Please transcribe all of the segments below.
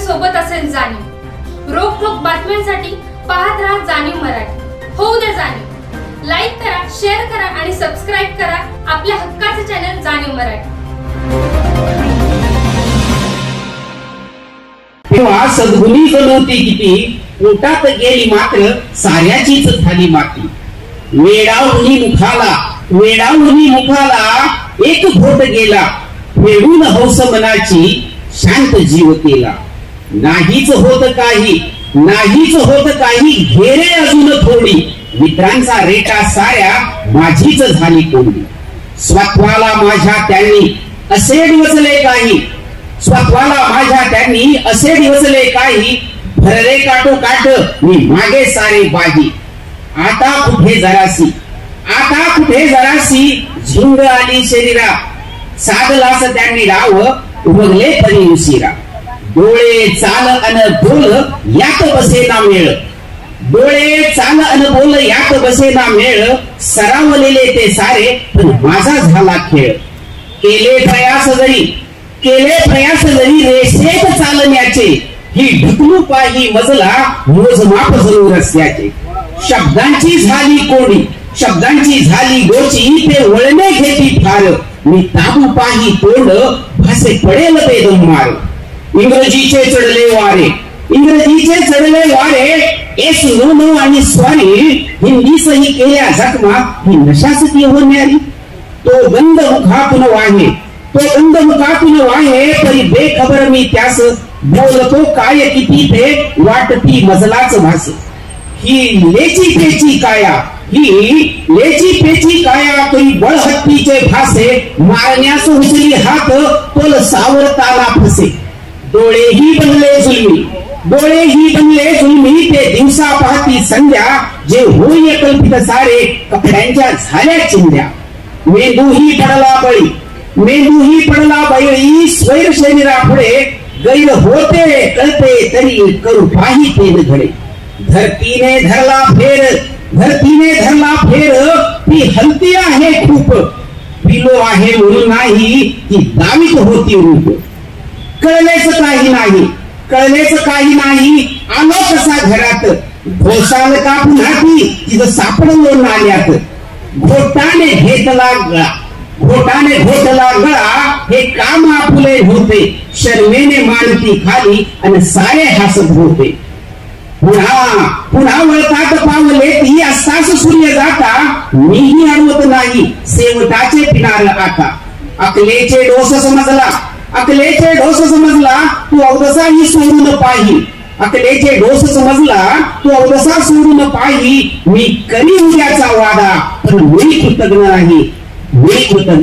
सोबत असेल जाणीव। रोखोक बातम्यांसाठी पाहत राहा जाणीव मराठी। होऊ दे जाणीव। लाईक करा, शेअर करा आणि सबस्क्राईब करा आपल्या हक्काचे चॅनल जाणीव मराठी। तेव्हा सद्गुणी नव्हती किती, पोटात गेली मात्र साऱ्याचीच झाली माती। वेडावणी मुखाला एक घोट गेला, फेडून हौस मनाची शांत जीव केला। नाहीच होत काही घेरे अजून थोडी, मित्रांचा रेटा साऱ्या माझीच झाली कोंडी। स्वत्वाला माझ्या त्यांनी असे दिवसले काही, भरले काठोकाठ मी मागे सारे बाजी। आता कुठे जरासी झिंग आली शरीरा, साधलास त्यांनी डाव उमगले तरी उशिरा। डोळे चाल अन बोल यात बसेना मेळ, सरावलेले ते सारे पण माझा झाला खेळ। केले प्रयास जरी रेषेत चालण्याचे, ही ढकलू पाही मजला मोजमाप जरूर रस्त्याचे। शब्दांची झाली गोची, ते वळणे घेती फार, मी ताबू पाही तोंड भासे पडेल बेदमार। इंग्रजीचे चढले वारे एस नो आणि स्वारी, हिंदी सही केल्या जखमा ही नशासती होणारी। तो गंध मुखातून वाहे तरी बेखबर मी त्यास, बोलतो काय किती ते वाटती मजलाच भास। ही लेची पेची काया तरी बळहत्तीचे भासे, मारण्यास उचली हात तोल सावरताना फसे। डोळेही बनले जुलमी ते दिवसा पाहती संध्या, जे होय कल्पित सारे कपड्यांच्या झाल्या चिंध्या। मेंदूही पडला बळी, स्वैर शरीरा पुढे गैर होते कळते तरी करू पाही तेन घडे। धरतीने धरला फेर ती हलती आहे खूप, पिलो आहे म्हणून नाही ती दावीत होती रूप। कळलेच काही नाही आलो कसा घरात, घोसाल का पुन्हा ती तिथं सापडलो नाल्यात। घोटाने घोटला गळा हे काम आपुले होते, शर्मेने मानती खाली आणि सारे हसत होते। पुन्हा वळतात पावले ती असतास सूर्य जाता, मीही अडवत नाही सेवटाचे पिनार आता। अकलेचे डोस समजला तू अवदसाही सोडून पाही, मी करी उद्याचा वादा पण मी कृतज्ञ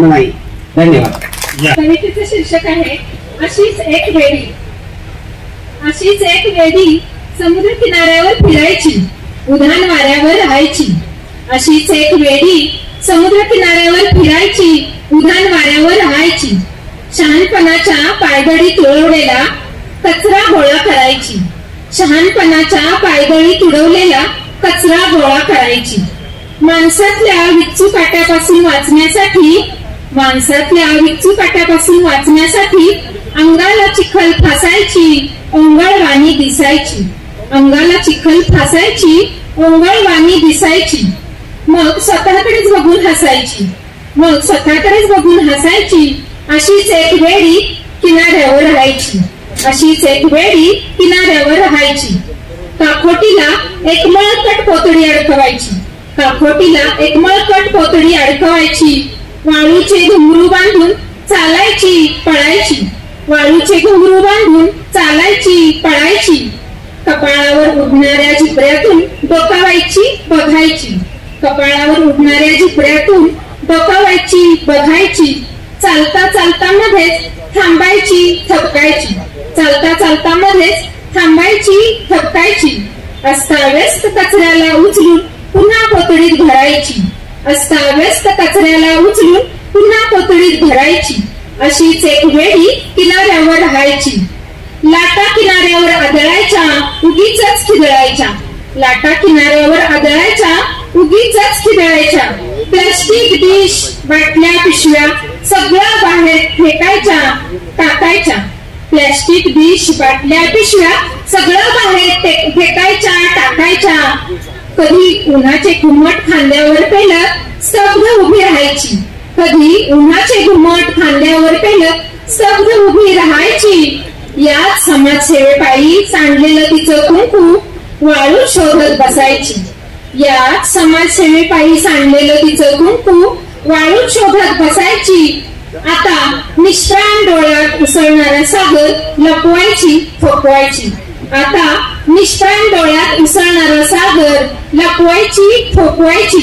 नाही। धन्यवाद। कवितेचे शीर्षक आहे अशीच एक वेडी समुद्र किनाऱ्यावर फिरायची, उधाण वाऱ्यावर राहायची। अशीच एक वेडी समुद्र किनाऱ्यावर फिरायची, उधाण वाऱ्यावर राहायची। शहाणपणाच्या पायदळी तुडवलेला कचरा गोळा करायची। माणसातल्या विच्चू काट्यापासून वाचण्यासाठी अंगाला चिखल फासायची, ओंगळवाणी दिसायची। मग स्वतःकडेच बघून हसायची। अशीच एक वेडी किनाऱ्यावर राहायची। काखोटीला एक मळकट पोतडी अडकवायची। वाळूचे घुंगरू बांधून चालायची पळायची। कपाळावर उडणाऱ्या झिपऱ्यातून बघायची। चालता मध्येच थांबायची थपकायची। अस्ताव्यस्त कचऱ्याला उचलून पुन्हा पोतडीत भरायची। अशीच एक वेडी किनाऱ्यावर राहायची। लाटा किनाऱ्यावर आदळायच्या उगीचच खिदळायच्या। प्लास्टिक डिश बाटल्या पिशव्या सगळ्या बाहेर फेकायच्या टाकायच्या। प्लॅस्टिक डिश बाटल्या पिशव्या सगळं बाहेर फेकायच्या टाकायच्या. कधी उन्हाचे घुमट खांद्यावर पेलं स्तब्ध उभी राहायची. कधी उन्हाचे घुमट खांद्यावर पेलं स्तब्ध उभी राहायची. याच समाजसेवेपायी सांडलेलं तिचं कुंकू वाळू शोधत बसायची. याच समाजसेवेपायी सांडलेलं तिचं कुंकू वाळू शोधत बसायची. आता निष्प्राण डोळ्यात उसळणारा सागर लपवायची थोपवायची. आता निष्प्राण डोळ्यात उसळणारा सागर लपवायची थोपवायची.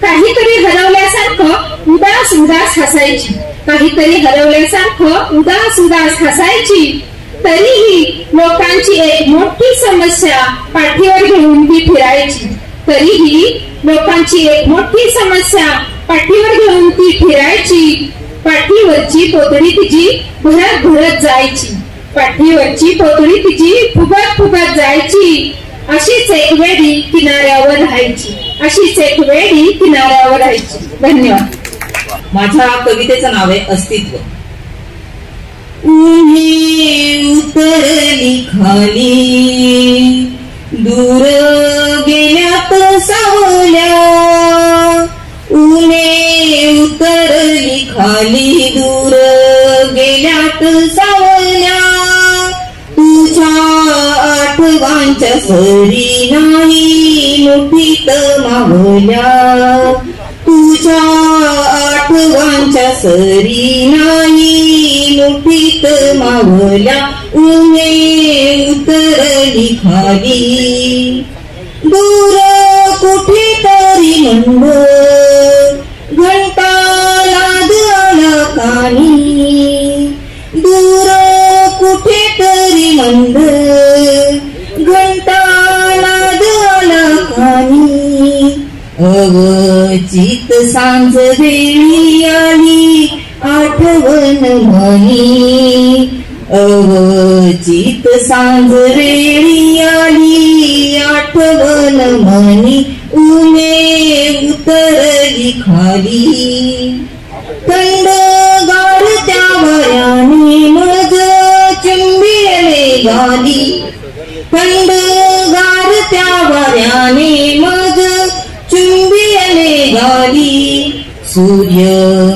काहीतरी हरवल्यासारखं उदास उदास हसायची. काहीतरी हरवल्यासारखं उदास उदास हसायची. तरीही लोकांची एक मोठी समस्या पाठीवर घेऊन ती फिरायची. तरीही लोकांची एक मोठी समस्या पाठीवर घेऊन ती फिरायची. पाठीवरची पोतडी तिची भरत भरत जायची. पाठीवरची पोतडी तिची फुगत फुगत जायची. अशीच एक वेळी किनाऱ्यावर राहायची. अशीच एक वेळी किनाऱ्यावर राहायची. धन्यवाद. माझ्या कवितेचं नाव आहे अस्तित्व. उन्हे उतरली खाली दूर गेल्यात सावल्या. उन्हे उतरली खाली दूर गेल्यात सावल्या. तुझ्या आठवांच्या सरी नाही मुठीत मावल्या. तुझ्या आठवांच्या सरी नाही मुठीत मावल्या. उन्हे उतरली खाली दूर कुठेतरी मंद घंटा नाद आला कानी. दूर कुठेतरी मंद घंटा नाद आला कानी. अवचित सांज वेळी आली आठवण मनी. अवचित सांज वेळी आली आठवण मनी. उन्हे उतरली खाली थंड गार त्या वाऱ्याने मज चिंबिले गाली. थंड गार त्या वाऱ्याने मज चुंबिले गाली. सूर्य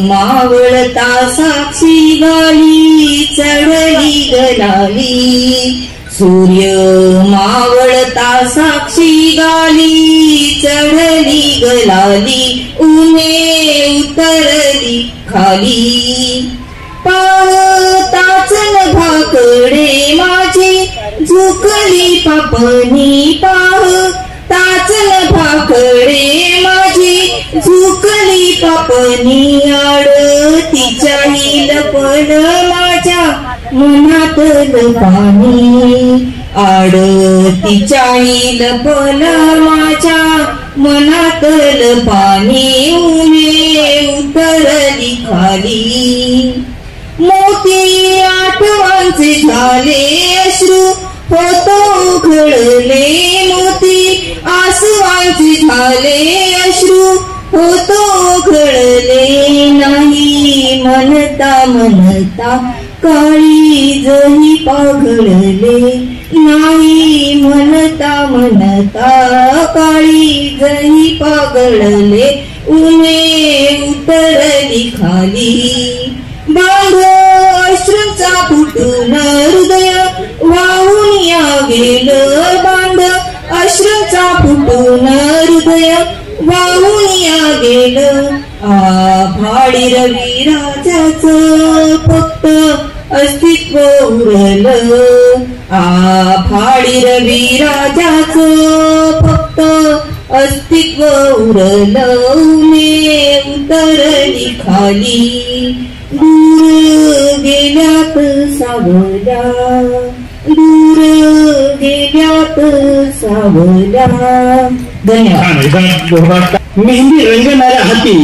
मावळता साक्षी गाली चढली गलाली. सूर्य मावळता साक्षी गाली चढली गलाली. उन्हे उतरली खाली पाहताच नभाकडे माझी झुकली पापणी. पाहताच नभाकडे माझी झुकली पापणी. आड तिच्याही लपल माझ्या मनातल पाणी. आड तिच्याही लपल माझ्या मनातल पाणी. उन्हे उतरली खाली मोती आठवांचे झाले अश्रू होतो घडले. मोती आसवांचे झाले अश्रू होतो घडले. नाही म्हणता म्हणता काळी जही पाघळले. नाही म्हणता म्हणता काळी जही पाघळले. उन्हे उतरली खाली बांध अश्रूंचा फुटून हृदय वाहून या गेलं. बांध अश्रूंचा फुटून हृदय वाहून या गेलं. आभाळी रवी राजाचं फक्त अस्तित्व उरलं. आभाळी रवी राजाचं फक्त अस्तित्व उरलं. उन्हे उतरली खाली दूर गेल्यात सावल्या. दूर गेल्यात सावल्या. धन्यवाद. मेहंदी रंगणाऱ्या हाती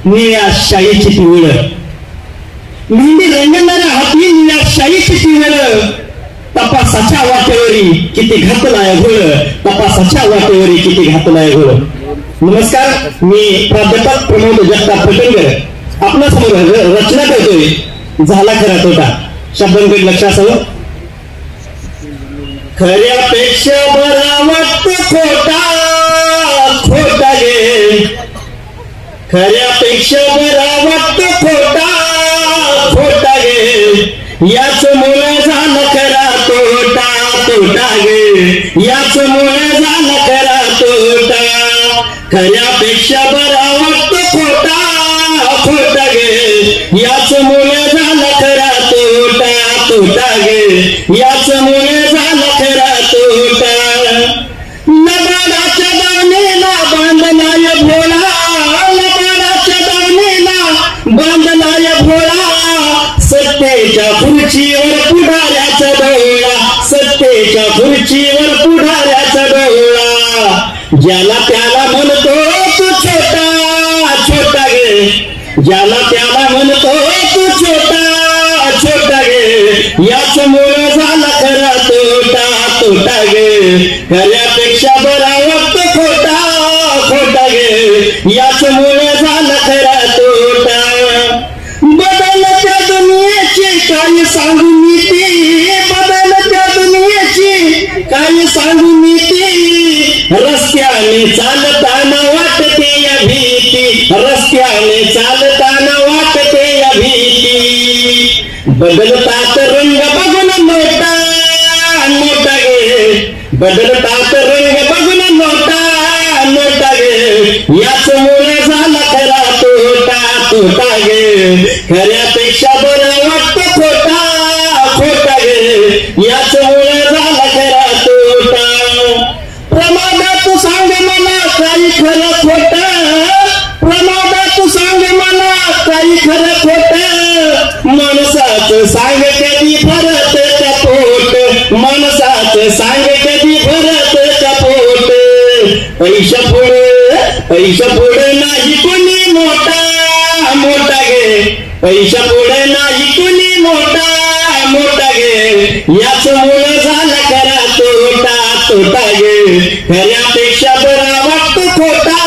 निळ्या शाईची पिवळ. मेहंदी रंगणाऱ्या हाती निळ्या शाईची पिवळ. तपासाच्या वाटेवरी किती घातलाय घोळ. तपासाच्या वाटेवरी किती घातलाय घोळ. नमस्कार, मी प्राध्यापक प्रमोद जगताप पटणकर आपल्या समोर रचना करतोय झाला खरा तोटा. शब्दांकडे लक्ष असावं. खऱ्यापेक्षा बरा वाटतो खोटा, खोटा गे. खऱ्यापेक्षा बरा वाटतो खोटा, खोटा गे. याच मुळे झालं खरा तोटा, तोटा गे. याच मुळे झालं खरा तोटा. खऱ्यापेक्षा बरा वाटतो खोटा, खोटा गे. याच मुळे झालं खरा तोटा, तोटा गे. याच मुळे झालं खरा तोटा. लबाडाच्या दावणीला बांधलाय भोळा, लबाडाच्या दावणीला बांधलाय भोळा. सत्तेच्या खुर्चीवर पुढाऱ्याचा डोळा, सत्तेच्या खुर्चीवर पुढाऱ्याचा डोळा. ज्याला त्याला म्हणतो तू छोटा, छोटा गे. ज्याला त्याला म्हणतो तू छोटा, छोटा गे. याच मुळे झाला खरा तोटा, तोटा गे. खऱ्यापेक्षा बरा वाटतो खोटा, खोटा गे. याच मुळे झाला खरा तोटा. बदलत्या दुनियेची काही सांगू नीती, बदलत्या दुनियेची काही सांगू नीती. रस्त्याने चालताना वाटते या भीती, रस्त्याने चालताना वाटते या भीती. बदलतात रंग बघून मोठा, मोठा गे. बदलतात रंग बघून मोठा, मोठा गे. याच मुळे झाला खरा तोटा, तोटा गे. खऱ्यापेक्षा बरा वाटतो खोटा, खोटा गे. याच मुळे झाला खरा तोटा. प्रमादात सांग मला काही खरं खोट, प्रमादात सांग मला काही खरं खोट. माणसाचं सांग कधी भरत कपोट, माणसाचं सांग कधी भरत कपोट. पैशा पुढे नाही कोणी मोठा, मोठा गे. पैशा पुढे नाही कोणी मोठा, मोठा गे. याच मुळे झाला खरा तोटा, तोटा गे. खऱ्यापेक्षा बरा वाटतो खोटा,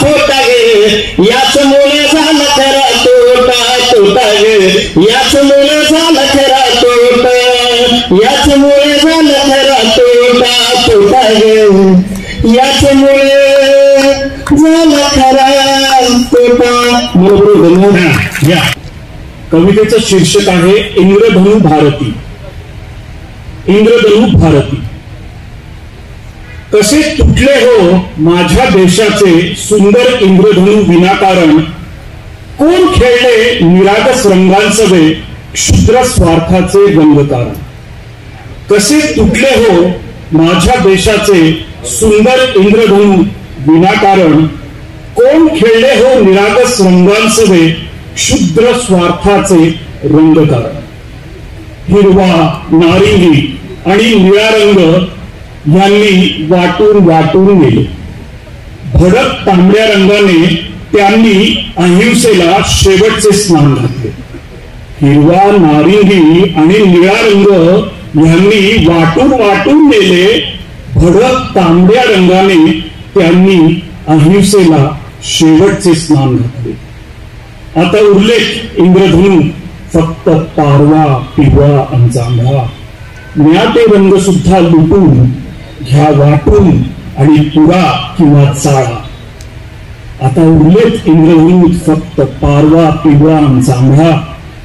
खोटा गे. याच मुळे झाला खरा तोटा, तोटा गे. याच मुळे झाला खरा तोटा, याच मुळे झाला खरा तोटा, तोटा गे. याच मुळे झाला खरा तोटा. या कवितेचं शीर्षक आहे इंद्रधनु भारती. इंद्रधनु भारती. कसे तुटले हो माझ्या देशाचे सुंदर इंद्रधनु विनाकारण. कोण खेळले निरागस रंगांसवे क्षुद्र स्वार्थाचे रंगतारण. कसे तुटले हो माझ्या देशाचे सुंदर इंद्रधनु विनाकारण. कोण खेळले हो निरागस रंगांसवे क्षुद्र स्वार्थाचे रंगतारण. हिरवा, नारिंगी आणि निळा रंग यांनी वाटून वाटून गेले. भडक तांबड्या रंगाने त्यांनी अहिंसेला शेवटचे स्नान घातले. हिरवा, नारिंगी आणि निळा रंग यांनी वाटून वाटून गेले. भडक तांबड्या रंगाने त्यांनी अहिंसेला शेवटचे स्नान घातले. आता उरलेत इंद्रधनु फक्त पारवा, पिवळा आणि जांभळा. म्याते रंग सुद्धा लुटून घ्या वाटून आणि पुरा किंवा चाळा. आता उरलेत इंद्रधनुत फक्त पारवा, पिवळा आणि जांभळा.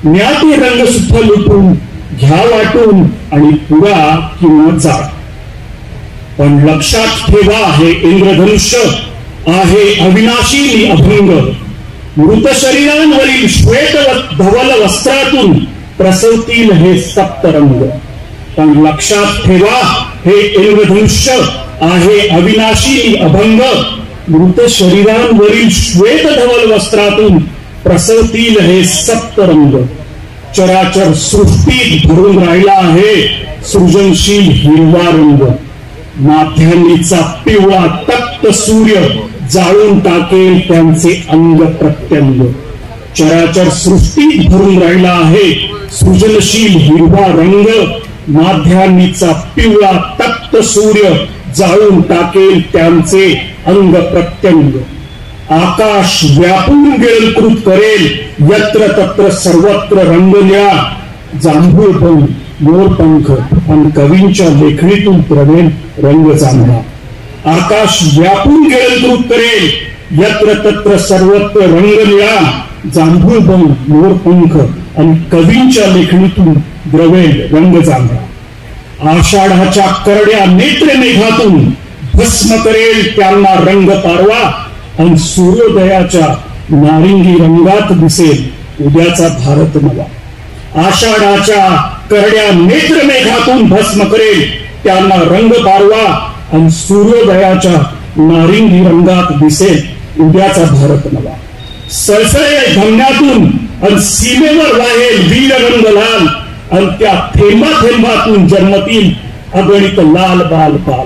म्याते रंग सुद्धा लुटून घ्या वाटून आणि पुरा किंवा जाळा. पण लक्षात ठेवा हे इंद्रधनुष्य आहे अविनाशी अभंग. मृत शरीरांवरील श्वेत धवल वस्त्रातून प्रसवतील हे सप्तरंग. पण लक्षात ठेवा हे इंद्रधनुष्य आहे अविनाशी अभंग. मृत शरीरांवरील श्वेत धवल वस्त्रातून प्रसवतील हे सप्तरंग. चराचर सृष्टीत भरून राहिला आहे सृजनशील हिरवा रंग. माध्यान्नीचा पिवळा तप्त सूर्य जाळून टाकेल त्यांचे अंग प्रत्यंग. चराचर सृष्टीत भरून राहिला आहे सृजनशील हिरवा रंग. माध्यान्नीचा पिवळा तप्त सूर्य जाळून टाकेल त्यांचे अंग प्रत्यंग. आकाश व्यापून गिळकृत करेल यत्र तत्र सर्वत्र रंगल्या. जांभूळ पण मोरपंख आणि कवींच्या लेखणीतून प्रवेल रंग जांभळा. आकाश व्यापून केळंकृत करेल, यत्र तत्र सर्वत्र रंग निळा. जांभूळ पण मोरपंख आणि कवींच्या लेखणीतून द्रवेल रंग जांभळा. आषाढाच्या करड्या नेत्र मेघातून भस्म करेल त्यांना रंग पारवा. आणि सूर्योदयाच्या नारिंगी रंगात दिसेल उद्याचा भारत नवा. आषाढाच्या करड्या नेत्र मेघातून भस्म करेल त्यांना रंग पारवा. आणि सूर्योदयाच्या नारिंगी रंगात दिसेल उद्याचा भारत नवा. सळसळे धमन्यातून आणि सीमेवर वाहेल वीर रंग लाल. आणि त्या थेंबा थेंबातून जन्मतील अगणित लाल बाल बाल.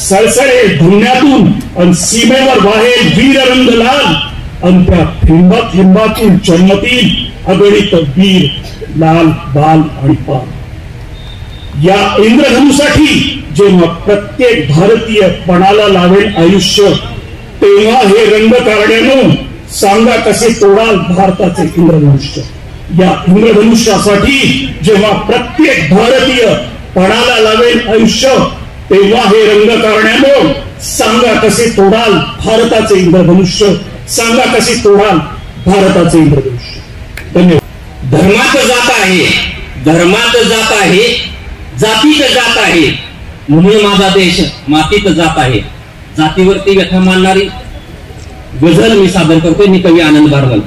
सळसळे धमन्यातून आणि सीमेवर वाहेल वीर रंग लाल. आणि त्या थेंबा थेंबातून जन्मतील अगणित वीर लाल बाल आणि पाल. या इंद्रधनुसाठी जेव्हा प्रत्येक भारतीय पणाला लावेल आयुष्य, तेव्हा हे रंग काढण्यानं सांगा कसे तोडाल भारताचे इंद्रधनुष्य. या इंद्रधनुष्यासाठी जेव्हा प्रत्येक भारतीय पणाला लावेल आयुष्य, तेव्हा हे रंग काढण्यानं सांगा कसे तोडाल भारताचे इंद्रधनुष्य. सांगा कसे तोडाल भारताचे इंद्रधनुष्य. धन्यवाद. धर्मात जात आहे, धर्मात जात आहे, जातीत जात आहे, म्हणून माझा देश मातीत जात आहे. जातीवरती व्यथा मानणारी गझल मी सादर करतोय. मी कवी आनंद बारवल.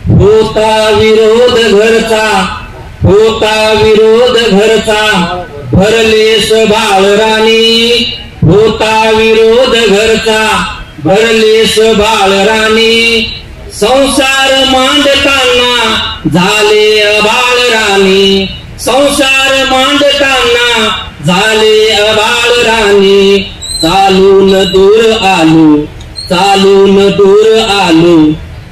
होता विरोध घरचा, होता विरोध घरचा, भरलेस बाळराणी. होता विरोध घरचा, भरलेस बाळराणी. संसार मांडताना झाले बाळराणी. संसार मांडताना झाले बाळराणी. चालून दूर आलो, चालून दूर आलो,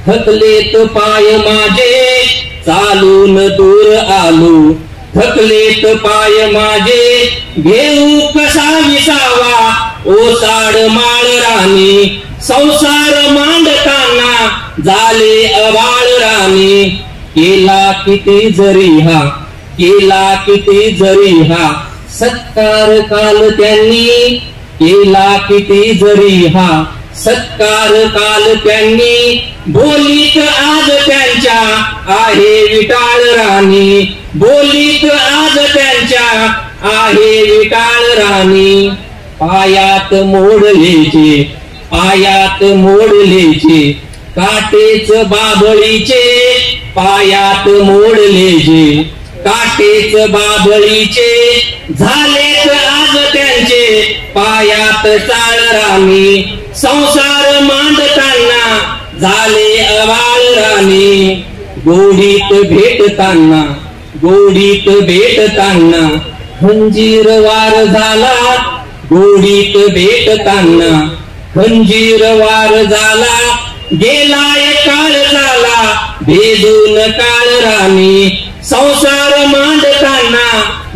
थकलेत पाय माझे. चालून दूर आलो, थकलेत पाय माझे. घेऊ कसा विसावा ओसाड माळ राणी. संसार मांडताना झाले अबाळ राणी. केला किती जरी हा, केला किती जरी हा, सत्कार काल त्यांनी. केला किती जरी हा, सत्कार काल त्यांनी. बोलीत आज त्यांच्या आहे विटाळ राणी. बोलीत आज त्यांच्या आहे विटाळ राणी. पायात मोडलेचे, पायात मोडलेचे, काटेच बाबळीचे. पायात मोडलेचे, काटेच बाबळीचे. झालेत आज त्यांचे पायात चाळ राणी. संसार मांडताना झाले अबाळ राणी. गोडीत भेटताना, गोडीत भेटताना खंजीर वार झाला. गोडीत भेटताना खंजीर वार झाला. गेलाय काळ झाला भेदून काळ राणी. संसार मांडताना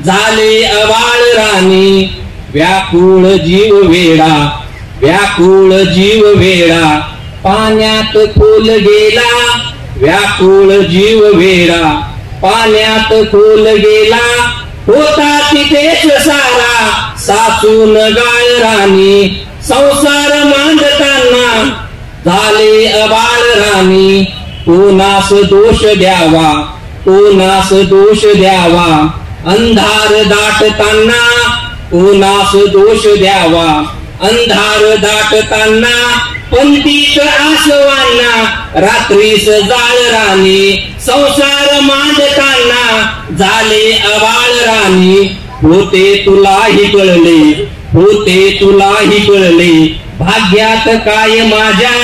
झाले अबाळ राणी. व्याकुळ जीव वेडा, व्याकुळ जीव वेडा, पाण्यात खोल गेला. व्याकुळ जीव वेडा, पाण्यात खोल गेला. होता तिथेच सारा साचून गाळ राणी. संसार मांडताना झाले अबाळ राणी. कोणास दोष द्यावा, कोणास दोष द्यावा, अंधार दाटताना. कोणास दोष द्यावा, अंधार दाटताना. पंथीत आसवांना रात्रीस जाळ राणी. संसार मांडताना झाले अबाळ राणी. होते तुलाही कळले, होते तुलाही कळले, भाग्यात काय माझ्या.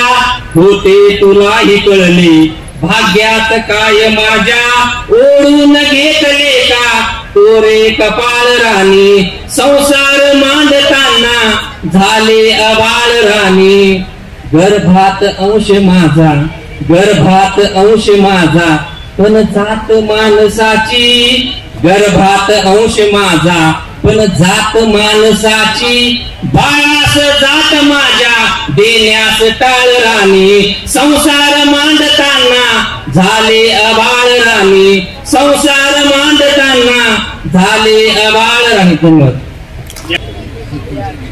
होते तुलाही कळले, भाग्यात काय माझ्या. ओढून घेतले का तोरे कपाळ राणी. संसार मांडताना झाले अबाळ राणी. गर्भात अंश माझा, गर्भात अंश माझा, पण जात माणसाची. गर्भात अंश माझा, पण जात माणसाची. बाळास जात माझ्या देण्यास टाळ राणी. संसार मांडताना झाले अबाळ राणी. संसार मांडताना झाले अबाळ रंगमत.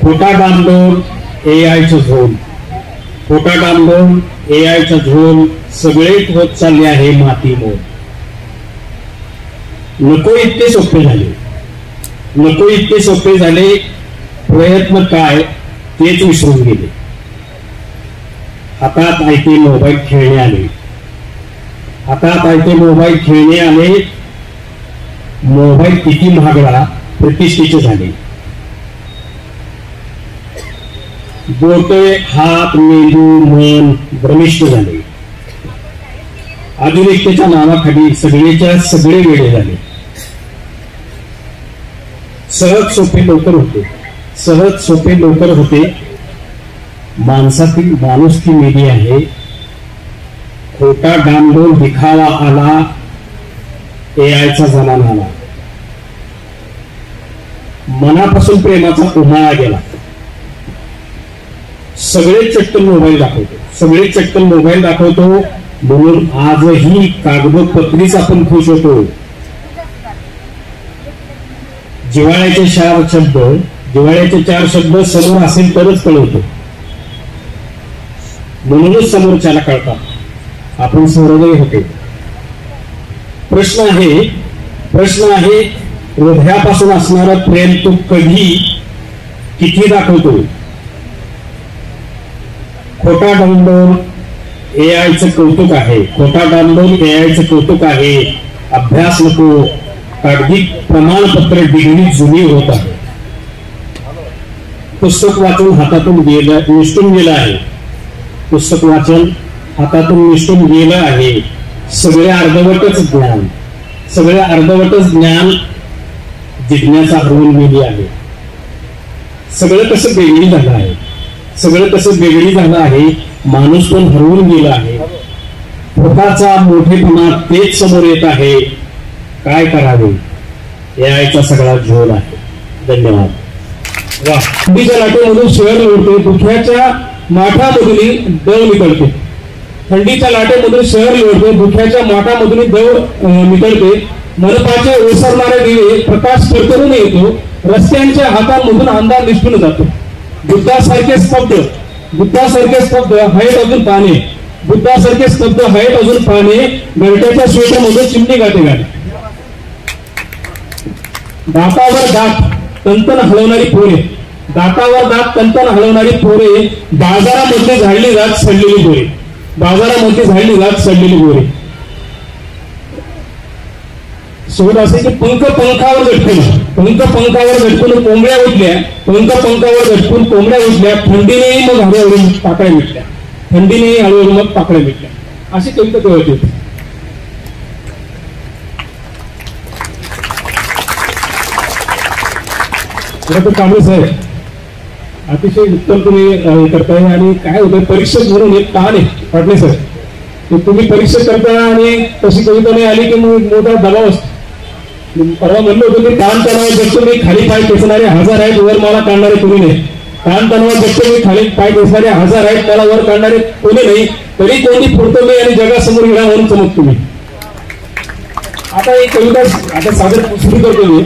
खोटा डांबडोल एआयचं झोल, खोटा डांबडोल एआयचं झोल सगळेच होत चालले आहे माती मोल. नको इतके सोपे झाले, नको इतके सोपे झाले, प्रयत्न काय तेच विसरून गेले. हातात आयते मोबाईल खेळणे आले, हातात आयते मोबाईल खेळणे आले. मोबाईल किती महागडा प्रतिष्ठेचे झाले. बोटे हात मेंदू मन भ्रमिष्ठ झाले. आधुनिकतेच्या नावाखाली सगळेच्या सगळे वेळे झाले. सहज सोपे लवकर होते, सहज सोपे लवकर होते. माणसातील माणुसकी मेली आहे. खोटा डांबडोल दिखावा आला, एआयचा जमाना आला. मनापासून प्रेमाचा उन्हाळा गेला. सगळे चटकन मोबाईल दाखवतो, सगळे चटकन मोबाईल दाखवतो. म्हणून आजही कागदपत्रीच आपण खुश होतो. जिव्हाळ्याचे 4 शब्द, जिव्हाळ्याचे 4 शब्द समोर असेल तरच कळवतो. म्हणूनच समोरच्याला कळतात. आपण सहृदय होते. प्रश्न आहे हृदयापासून असणारं प्रेम तू कधी किती दाखवतो. खोटा डांबडोल एआयचं कौतुक आहे, खोटा डांबडोल एआयचं कौतुक आहे. अभ्यास नको, कागदी प्रमाणपत्र डिग्री जुनी होत आहे. पुस्तक वाचून हातातून निसटून गेलं आहे, पुस्तक वाचन हातातून निसटून गेलं आहे. सगळे अर्धवटच ज्ञान, सगळे अर्धवटच ज्ञान. जिज्ञासा हरवून गेली आहे. सगळं कसं बेगडी झालं आहे, सगळं कसं बेगडी झालं आहे. माणूस पण हरवून गेला आहे. स्वतःचा मोठेपणा तेच समोर येत आहे. काय करावे याचा सगळा झोल आहे. धन्यवाद. वा. थंडीच्या लाटेमधून शहर लोटते, दुख्याच्या माठामधून दव निकळते. थंडीच्या लाटेमधून शहर लोटते, दुख्याच्या माठामधून दव निकळते. मनपाचे ओसरणारे दिवे प्रकाश करतरून येतो. रस्त्यांच्या हातांमधून अंधार निष्ठून जातो. बुद्धासारखे स्तब्ध, बुद्धासारखे स्तब्ध हयत अजून पाने, बुद्धासारखे स्तब्ध हयत अजून पाने. घरट्याच्या स्वेटरमधून चिमणी गाते गाणे. दातावर दात तंतन हलवणारी पोरे, दातावर दात तंतन हलवणारी पोरे. बाजारामध्ये झाडली जात सडलेली गोरे, बाजारामध्ये झाडली जात सडलेली गोरे. शेवट असे की पंख पंखावर झटकून, पंख पंखावर झटकून कोंबड्या उठल्या, पंख पंखावर झटकून कोंबड्या उठल्या. थंडीनेही मग हळूहळू पाकळ्या मिटल्या, थंडीनेही हळूहळू मग पाकळ्या मिटल्या. अशी कविता ते होती. कांबळे साहेब अतिशय उत्तम तुम्ही करताय. आणि काय होतं परीक्षक म्हणून एक ताण आहे पाटणे सर. तुम्ही परीक्षा करता आणि तशी कविता नाही आली की मग मोठा दबाव असतो. परवा म्हणलं होतं की ताण तणावात जगतो मी, खाली पाय टेचणारे 1000 आहेत, वर मला काढणारे कोणी नाही. ताण तणावात जगतो मी, खाली पाय टेचणारे 1000 आहेत, मला वर काढणारे कोणी नाही. तरी कोणी पुरतो मी आणि जगासमोर हिरा म्हणून चमकतो मी. आता ही कविता आता सादर सुरू करतो मी.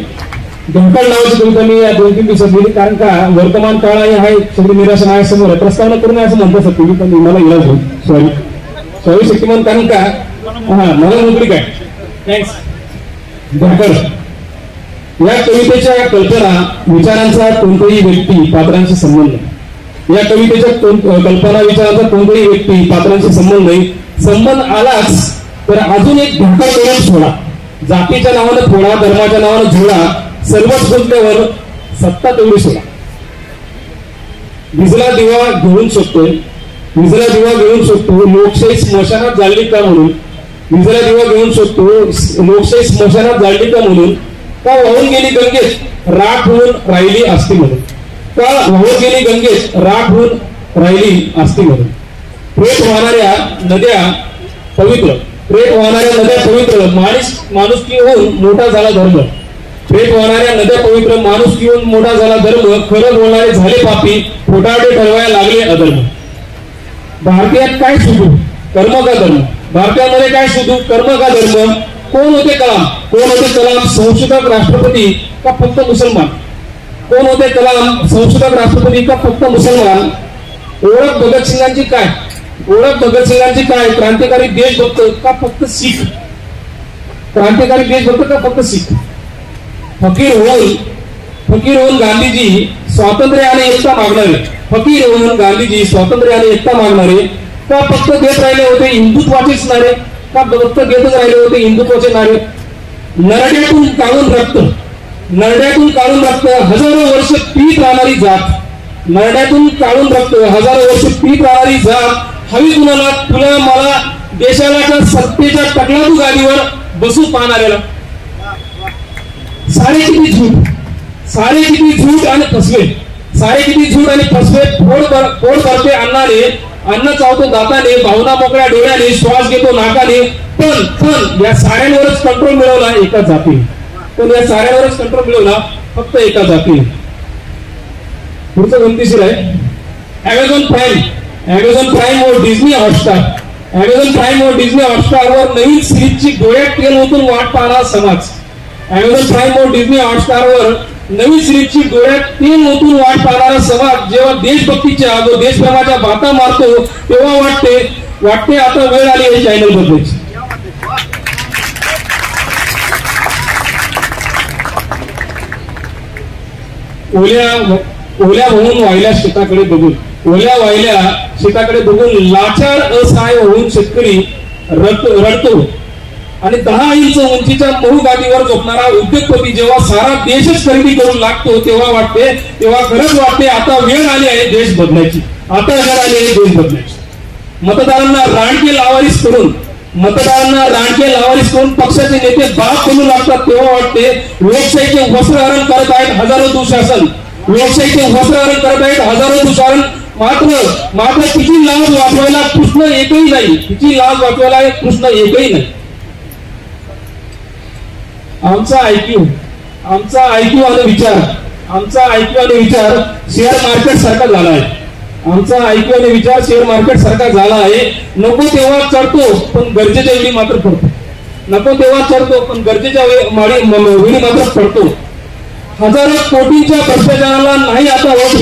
ढंकाळ नावाची कविता मी 2-3 दिवसात दिली. कारण का वर्तमान काळ आहे, सगळी निराशा माझ्यासमोर आहे. प्रस्तावना करून असं म्हणतात सर तुम्ही, पण मला इलाज होईल. स्वामी शक्तिमान. कारण का मला नोकरी काय. थँक्स. ढंकाळ या कवितेच्या कल्पना विचारांचा कोणताही व्यक्ती पात्रांशी संबंध नाही. या कवितेच्या कल्पना विचारांचा कोणताही व्यक्ती पात्रांशी संबंध नाही. संबंध आलाच तर अजून एक ढाका करून सोडा. जातीच्या नावानं फोडा, धर्माच्या नावानं झोडा, सर्वच बोलल्यावर सत्ता तेवढी सोडा. विजला दिवा घेऊन शकतोय, विजला दिवा घेऊन शकतो. लोकशाही स्मशानात जाळली का म्हणून, विजला दिवा घेऊन शकतो. लोकशाही स्मशानात जाळली का म्हणून, का वाहून गेली गंगेत राख होऊन राहिली असती म्हणून, का वाहून गेली गंगेत राख होऊन राहिली असती म्हणून. प्रेत वाहणाऱ्या नद्या पवित्र, प्रेत वाहणाऱ्या नद्या पवित्र, माणुसकी होऊन मोठा झाला धर्म. प्रेत वाहणाऱ्या नद्या पवित्र, माणुसकी होऊन मोठा झाला धर्म. खरं बोलणारे झाले पापी, खोटारडे ठरवायला लागले अधर्म. भारतीयात काय सुधू कर्म का धर्म, भारतामध्ये काय सुधू कर्म का धर्म. कोण होते कलाम? कोण होते कलाम? संशोधक राष्ट्रपती का फक्त मुसलमान? कोण होते कलाम? संशोधक राष्ट्रपती का फक्त मुसलमान? ओळख भगतसिंगांची काय? ओळख भगतसिंगांची काय? क्रांतिकारी देशभक्त का फक्त शीख? क्रांतिकारी देशभक्त का फक्त शीख? फकीर होऊन गांधीजी स्वातंत्र्य आणि एकता मागणारे, फकीर होऊन गांधीजी स्वातंत्र्य आणि एकता मागणारे का फक्त देत राहिले होते हिंदुत्वाचेच नारे? का फक्त देतच राहिले होते हिंदुत्वाचे नारे? नरड्यातून काढून रक्त हजारो वर्ष पीत राहणारी जात, नरड्यातून काढून रक्त हजारो वर्ष पीत राहणारी जात हवी कुणाला? तुला मला देशाला का सत्तेच्या तकलादू गादीवर बसू पाहणाऱ्याला? सारे किती झूठ आणि फसवे, पोट भरते अन्नाने, अन्न चावतो दाताने, भावना मोकळ्या डोळ्याने, श्वास घेतो नाकाने, पण या साऱ्यांवरच कंट्रोल मिळवला एका जातीने. फक्त एका जातीने. पुढचं गमतीशीर आहे. अमेझॉन प्राईम वर डिझनी हॉटस्टारवर नवीन सिरीजची डोळ्यात तेल ओतून वाट पाहणारा समाज. अमेझॉन प्राईम वर डिझनी हॉटस्टारवर नवीन सिरीजची डोळ्यात तेल ओतून वाट पाहणारा समाज जेव्हा देशभक्तीच्या देशप्रेमाच्या बाता मारतो तेव्हा वाटते आता वेळ आली हे चॅनल बदलायची. ओल्या वाहिल्या शेताकडे बघून लाचार असहाय होऊन शेतकरी रडतो आणि 10 इंच उंचीच्या महू गादीवर झोपणारा उद्योगपती जेव्हा सारा देशच खरेदी करून लागतो तेव्हा खरंच वाटते आता वेळ आली आहे देश बदलायची. मतदारांना रांडके लावारिस करून पक्षाचे नेते बाप बनू लागतात तेव्हा वाटते लोकशाहीचे वस्त्रहरण करत आहेत हजारो दुःशासन. मात्र तिची लाज वाचवायला कृष्ण एकही नाही. आमचा आयक्यू आणि विचार शेअर मार्केट सारखा झाला आहे. नको तेव्हा चढतो पण गरजेच्या वेळी मात्र पडतो. हजारो कोटींच्या भ्रष्टाचाराला नाही आता वोट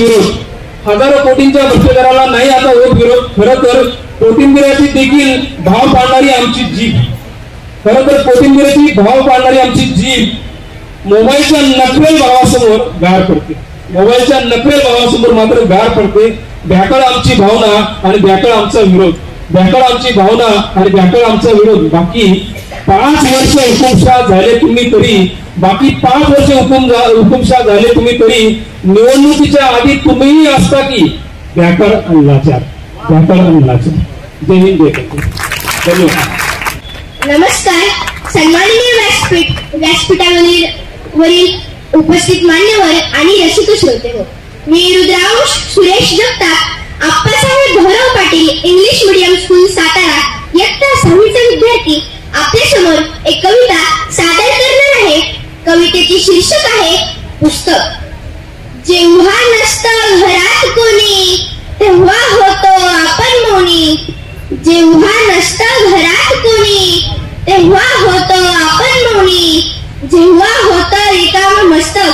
विरोध. खरं तर कोथिंबिराची देखील भाव पाडणारी आमची जीभ मोबाईलच्या नखरेल भावासमोर गार पडते. भ्याकळ आमची भावना आणि भ्याकळ आमचा विरोध. बाकी 5 वर्ष हुकुमशाह झाले तुम्ही तरी निवडणुकीच्या आधी तुम्हीही असता की भ्याकळ आणि लाचार. जय हिंद. धन्यवाद. नमस्कार. सन्माननीय व्यासपीठावरील उपस्थित मान्यवर आणि रसिक श्रोते हो, मी Rudransh Suresh Jagtap, Appasaheb Gaurav Patil, English medium school Satara, इयत्ता 6वीचा विद्यार्थी आपल्या समोर एक कविता सादर करणार आहे. कवितेचे शीर्षक आहे पुस्तक. जेव्हा नसतं घरात कोणी तेव्हा होतो आपण मौनी. जेव्हा नसतं घरात कोणी तेव्हा होतो आपण मौनी. जेव्हा होतं रिकाम मस्तक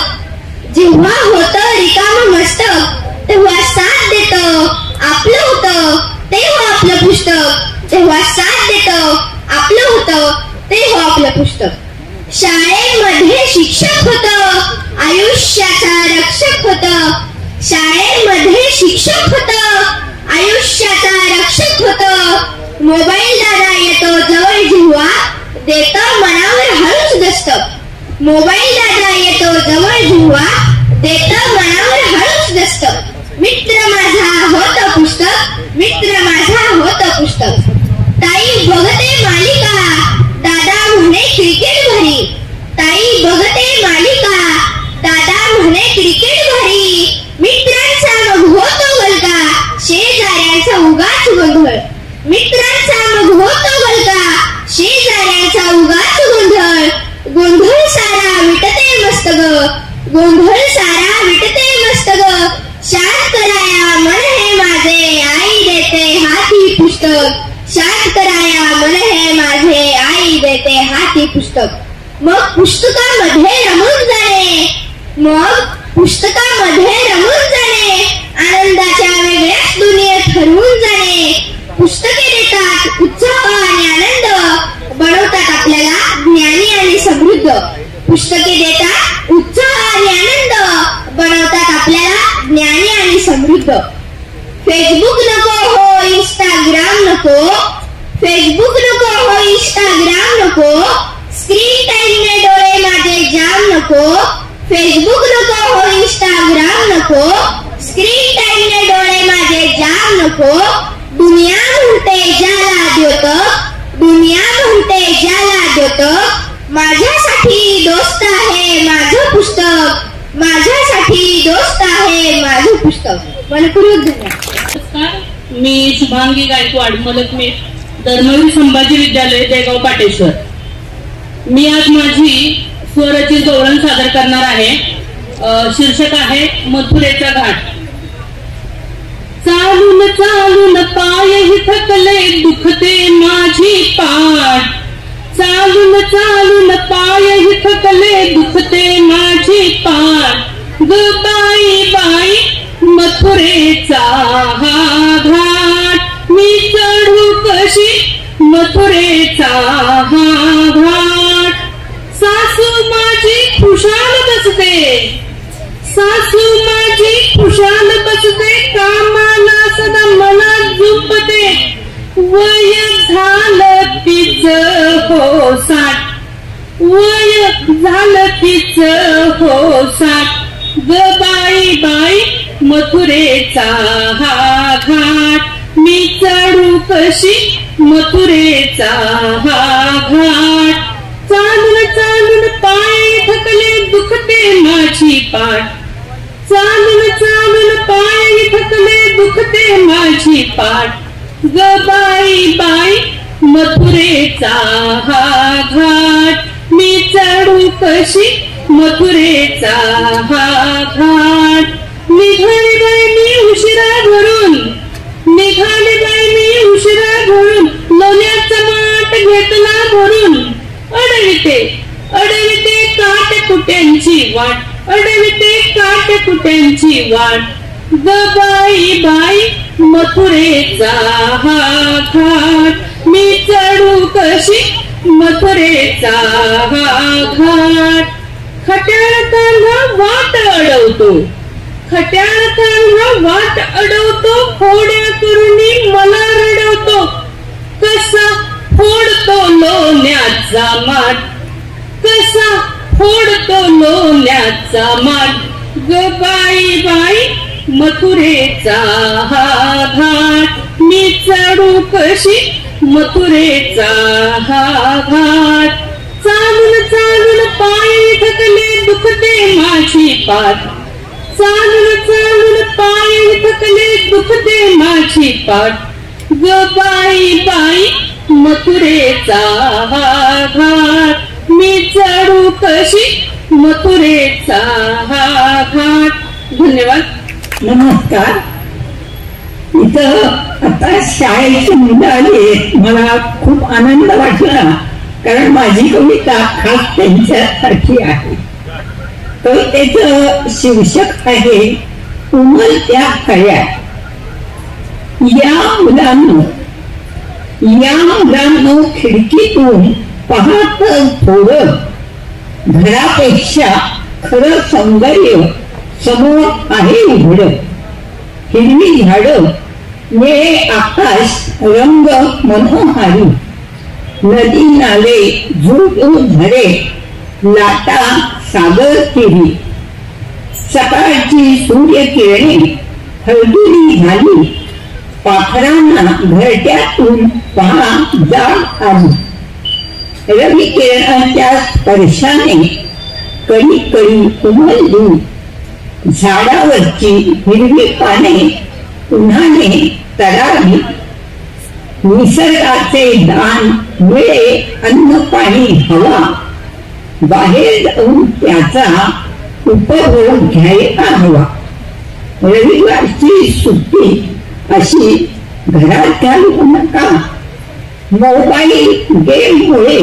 तेव्हा साथ देतं आपलं होतं तेव्हा आपलं पुस्तक. शाळेमध्ये शिक्षक होतं आयुष्याचा रक्षक होतं. मोबाईल दादा येतो जवळ जिव्हा देतं मनावर हळूच दस्तक. मित्र माझा होतं पुस्तक. ताई बघते मालिका दादा म्हणे क्रिकेट भारी. मित्रांचा मग होतो गलका शेजाऱ्यांचा उगाच गोंधळ. गोंधळ सारा विटते मस्त ग. शांत कराया मन हे माझे आई देते हाती पुस्तक, मग पुस्तकामध्ये रमून जाणे, आनंदाच्या वेगळ्याच दुनियेत हरवून जाणे. पुस्तके देतात उत्साह आणि आनंद, बनवतात आपल्याला ज्ञानी आणि समृद्ध. पुस्तके देतात उत्साह आणि आनंद, बनवतात आपल्याला ज्ञानी आणि समृद्ध. फेसबुक नको हो इंस्टाग्राम नको, फेसबुक नको हो इंस्टाग्राम नको, स्क्रीन टाइमने डोळे माझे जाम नको. फेसबुक नको हो इंस्टाग्राम नको, स्क्रीन टाइमने डोळे माझे जाम नको. दुनिया म्हणते ज्याला द्योतक, दुनिया म्हणते ज्याला द्योतक, माझ्यासाठी दोस्त आहे माझं पुस्तक, माझ्यासाठी दोस्त आहे माझं पुस्तक. मनपूर्वक धन्यवाद. नमस्कार, मी शुभांगी गायकवाड, मलकमेट, धर्मवीर संभाजी विद्यालय, देगाव पाटेश्वर. मी आज माझी स्वरचित गौरव सादर करणार आहे. शीर्षक आहे मथुरेचा घाट. चालून चालून पायही थकले, दुखते माझी पाठ. चालून चालून पायही थकले, दुखते माझी पाठ. ग बाई बाई मथुरेचा हा घाट, मी चढू कशी मथुरेचा हा घाट. सासू माझी खुशाल बसते, सासू माझी खुशाल बसते, कामाला सदा मनात झुंपते. वय झालं तिच हो 60, वय झालं तिच हो 60. ग बाई बाई मथुरेचा हा घाट, मी चढू कशी मथुरेचा हा घाट. चालून चालून पाय थकले, दुखते माझी पाठ. चालून चालून पाय थकले, दुखते माझी पाठ. ग बाई बाई मथुरेचा हा घाट, मी चढू कशी मथुरेचा हा घाट. निघाली बाई मी उशिरा घरून, निघाली बाई मी उशिरा घरून, लोण्याचा माठ घेतला भरून. अडविते अडविते काटेकुट्यांची वाट, अडविते काटेकुट्यांची वाट. ग बाई बाई मथुरेचा हा घाट, मी चढू कशी मथुरेचा हा घाट. खट्याळ तांगा वाट अडवतो, खट्याळ तांगा वाट अडवतो, फोड्या करून मला रडवतो. कसा फोडतो लोण्याचा माठ, कसा फोडतो लोण्याचा माठ. ग बाई बाई मथुरेचा हा घाट, मी चढू कशी मथुरेचा हा घाट. चालून चालून पाय थकले, दुखते माझी पाठ. चालून चालून पाय थकले, दुखते माझी पाठ. ग बाई बाई मथुरेचा हा घाट, मी चढू कशी मथुरेचा हा घाट. धन्यवाद. नमस्कार. इथं आता शाळेची मुलं आली, मला खूप आनंद वाटला, कारण माझी कविता खास त्यांच्यासाठी आहे. कवितेचं शीर्षक आहे उमलत्या कळ्या. या मुलांनो खिडकीतून पाहत थोडं, घरापेक्षा खरं सौंदर्य समोर आहे उघड. हिरवी झाडं, निळे आकाश, रंग मनोहारी, नदी नाले, झुळझुळ झरे, लाटा सागर केली. सकाळची सूर्यकिरणे हळदुरी झाली, पाखरांना घरट्यातून पहा जाग आली. रवी किरणांच्या स्पर्शाने कडी कडी उमलली, झाडावरची हिरवी पाने उन्हाने तरारली. निसर्गाचे दान मिळे अन्न पाणी हवा, बाहेर जाऊन त्याचा उपभोग घ्यायला हवा. रविवारची सुट्टी अशी घरात घालवू नका. मोबाईल गेममुळे